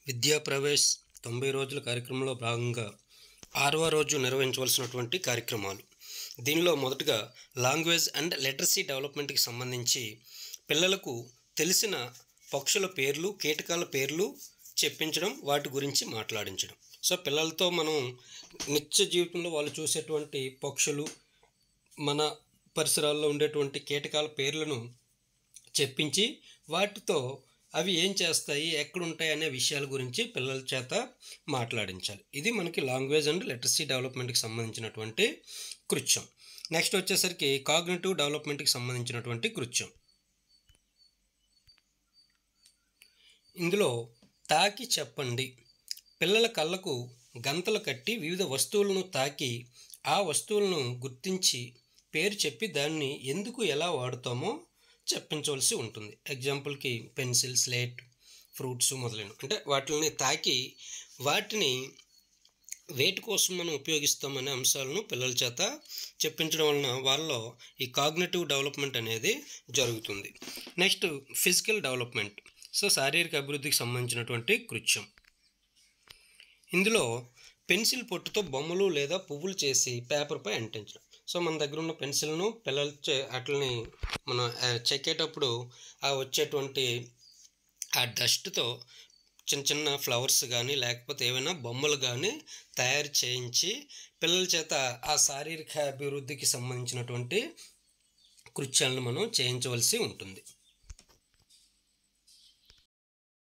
విద్యా ప్రవేశ్ 90 రోజుల కార్యక్రమంలో భాగంగా 6వ రోజు నిర్వహించవలసినటువంటి కార్యక్రమాలు. దీనిలో మొదటగా లాంగ్వేజ్ అండ్ లిటరసీ డెవలప్మెంట్కి సంబంధించి పిల్లలకు తెలిసిన పక్షుల పేర్లు, కీటకాల పేర్లు చెప్పించడం, వాటి గురించి మాట్లాడించడం. సో పిల్లలతో మనం నిత్య జీవితంలో వాళ్ళు చూసేటువంటి పక్షులు, మన పరిసరాల్లో ఉండేటువంటి కీటకాల పేర్లను చెప్పించి వాటితో అవి ఏం చేస్తాయి, ఎక్కడుంటాయి అనే విషయాల గురించి పిల్లల చేత మాట్లాడించాలి. ఇది మనకి లాంగ్వేజ్ అండ్ లిటరసీ డెవలప్మెంట్కి సంబంధించినటువంటి కృత్యం. నెక్స్ట్ వచ్చేసరికి కాగ్నిటివ్ డెవలప్మెంట్కి సంబంధించినటువంటి కృత్యం. ఇందులో తాకి చెప్పండి. పిల్లల కళ్ళకు గంతలు కట్టి వివిధ వస్తువులను తాకి ఆ వస్తువులను గుర్తించి పేరు చెప్పి దాన్ని ఎందుకు ఎలా వాడుతామో చెప్పించవలసి ఉంటుంది. ఎగ్జాంపుల్కి పెన్సిల్, స్లేట్, ఫ్రూట్స్ మొదలైనవి. అంటే వాటిని తాకి వాటిని వేటి కోసం మనం ఉపయోగిస్తామనే అంశాలను పిల్లల చేత చెప్పించడం వలన వాళ్ళలో ఈ కాగ్నిటివ్ డెవలప్మెంట్ అనేది జరుగుతుంది. Next physical development. సో శారీరక అభివృద్ధికి సంబంధించినటువంటి కృత్యం. ఇందులో పెన్సిల్ పొట్టుతో బొమ్మలు లేదా పువ్వులు చేసి పేపర్పై అంటించడం. సో మన దగ్గర ఉన్న పెన్సిల్ను పిల్లలు వాటిని మనం చెక్కేటప్పుడు ఆ వచ్చేటువంటి ఆ డస్ట్తో చిన్న చిన్న ఫ్లవర్స్ కానీ లేకపోతే ఏమైనా బొమ్మలు కానీ తయారు చేయించి పిల్లల చేత ఆ శారీరక అభివృద్ధికి సంబంధించినటువంటి కృత్యాలను మనం చేయించవలసి ఉంటుంది.